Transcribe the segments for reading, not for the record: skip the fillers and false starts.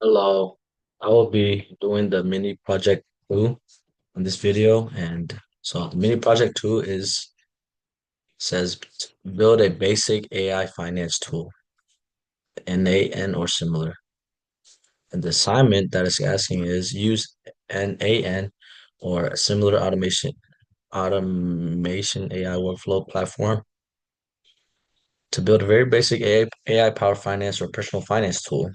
Hello, I will be doing the mini project two on this video. And so the mini project two is says build a basic AI finance tool, NAN or similar. And the assignment that it's asking is use NAN or a similar automation AI workflow platform to build a very basic AI powered finance or personal finance tool.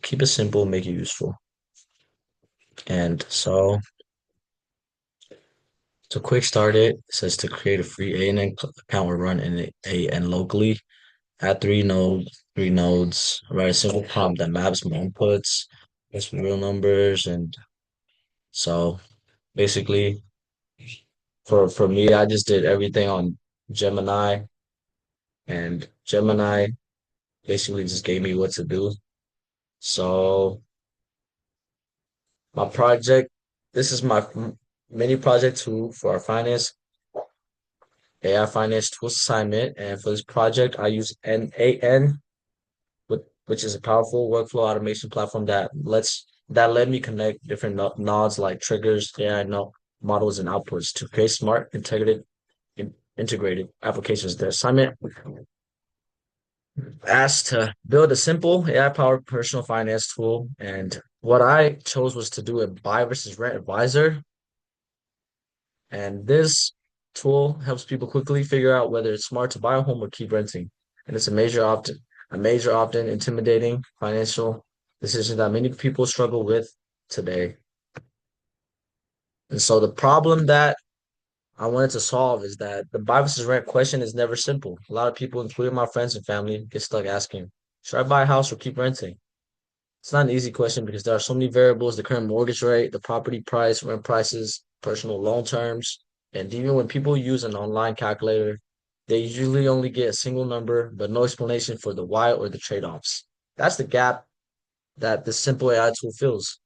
Keep it simple, make it useful. And so to quick start it says to create a free ANN account or run an AN locally. Add three nodes, write a simple prompt that maps my inputs, gets me real numbers. And so basically for me, I just did everything on Gemini, and Gemini basically just gave me what to do. So my project, this is my mini project two for our finance AI finance tools assignment. And for this project, I use NAN, which is a powerful workflow automation platform that let me connect different nodes like triggers, AI models, and outputs to create smart, integrated applications. The assignment asked to build a simple AI-powered personal finance tool, and what I chose was to do a buy versus rent advisor. And this tool helps people quickly figure out whether it's smart to buy a home or keep renting. And it's a major often intimidating financial decision that many people struggle with today. And so the problem that I wanted to solve is that the buy versus rent question is never simple. A lot of people, including my friends and family, get stuck asking, should I buy a house or keep renting? It's not an easy question because there are so many variables, the current mortgage rate, the property price, rent prices, personal loan terms. And even when people use an online calculator, they usually only get a single number, but no explanation for the why or the trade-offs. That's the gap that this simple AI tool fills.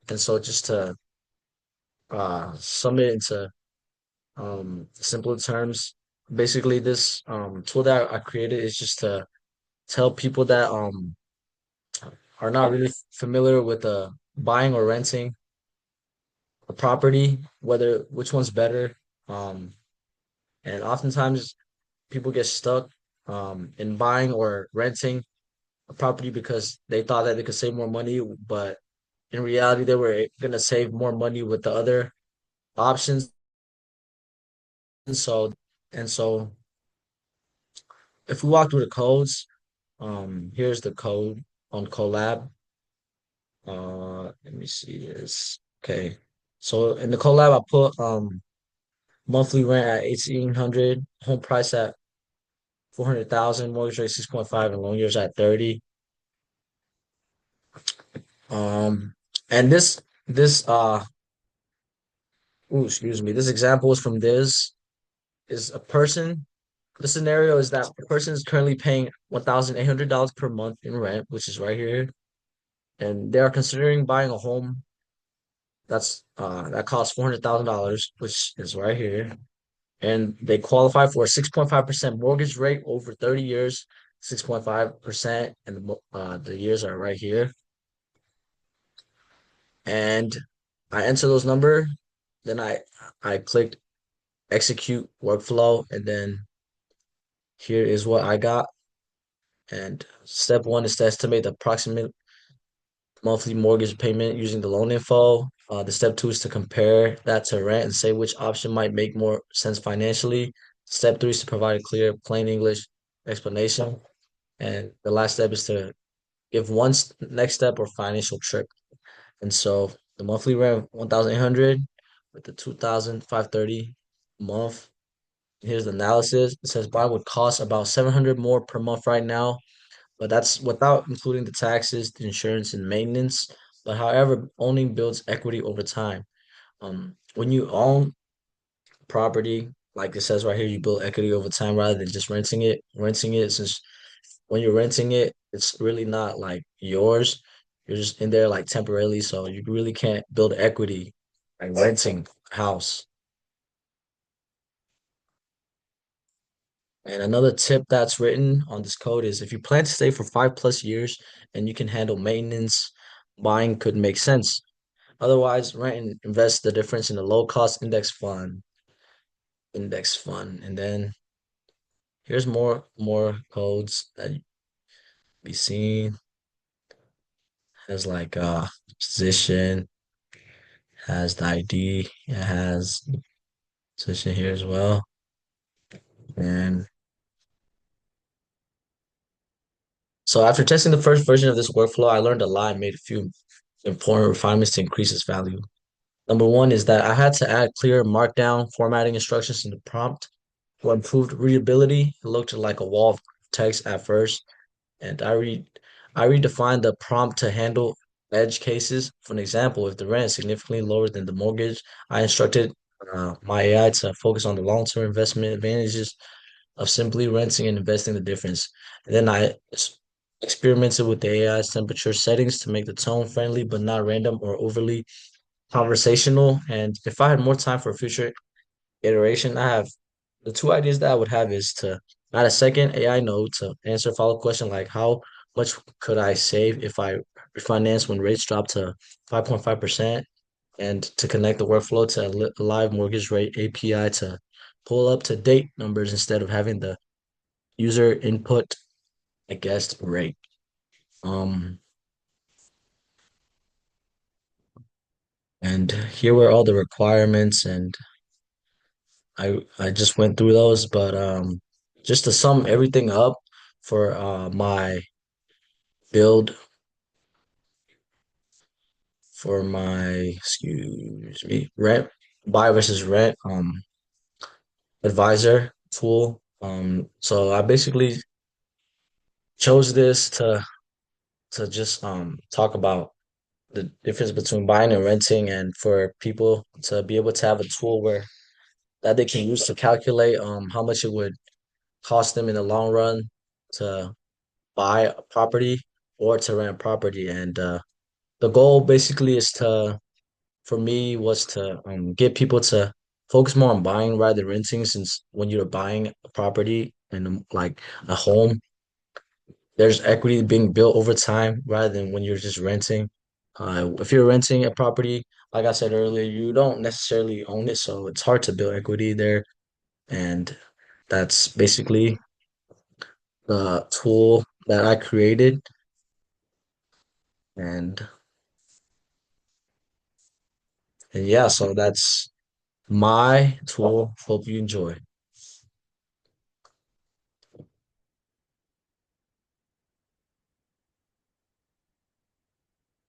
And so just to sum it into simpler terms, basically this tool that I created is just to tell people that are not really familiar with buying or renting a property, whether which one's better. Um, and oftentimes people get stuck in buying or renting a property because they thought that they could save more money, but in reality, they were gonna save more money with the other options. And so if we walk through the codes, here's the code on Colab. Let me see this. Okay. So in the Colab, I put monthly rent at 1,800, home price at 400,000, mortgage rate 6.5, and loan years at 30. Um, and excuse me, this example is from this is a person. The scenario is that the person is currently paying $1,800 per month in rent, which is right here, and they are considering buying a home that costs $400,000, which is right here, and they qualify for a 6.5% mortgage rate over 30 years, 6.5%, and the years are right here. And I enter those number, then I clicked execute workflow, and then here is what I got. And step one is to estimate the approximate monthly mortgage payment using the loan info. The step two is to compare that to rent and say which option might make more sense financially. Step three is to provide a clear, plain English explanation. And the last step is to give next step or financial trick. And so the monthly rent 1,800 with the 2,530 a month. Here's the analysis. It says buy would cost about 700 more per month right now, but that's without including the taxes, the insurance, and maintenance. But however, owning builds equity over time. When you own property, like it says right here, you build equity over time rather than just renting it. Renting it, since when you're renting it, it's really not like yours. You're just in there like temporarily, so you really can't build equity like renting a house. And another tip that's written on this code is if you plan to stay for 5+ years and you can handle maintenance, buying could make sense. Otherwise, rent and invest the difference in a low cost index fund. And then here's more codes that you be seen has like position, has the ID, it has position here as well. And so after testing the first version of this workflow, I learned a lot and made a few important refinements to increase its value. Number one is that I had to add clear markdown formatting instructions in the prompt for improved readability. It looked like a wall of text at first, and I redefined the prompt to handle edge cases. For an example, if the rent is significantly lower than the mortgage, I instructed my AI to focus on the long-term investment advantages of simply renting and investing the difference. And then experimented with the AI's temperature settings to make the tone friendly but not random or overly conversational. And if I had more time for a future iteration, I have the two ideas that I would have is to add a second AI node to answer a follow-up question like how much could I save if I refinance when rates drop to 5.5%, and to connect the workflow to a live mortgage rate API to pull up to date numbers instead of having the user input a guessed rate. Um, and here were all the requirements, and I just went through those, but just to sum everything up for my build for my excuse me rent buy versus rent advisor tool. So I basically chose this to just talk about the difference between buying and renting, and for people to be able to have a tool where that they can use to calculate how much it would cost them in the long run to buy a property or to rent a property. And the goal basically is to for me was to get people to focus more on buying rather than renting, since when you're buying a property and like a home, there's equity being built over time rather than when you're just renting. If you're renting a property, like I said earlier, you don't necessarily own it, so it's hard to build equity there. And that's basically the tool that I created. And, and yeah, so that's my tool. Hope you enjoy.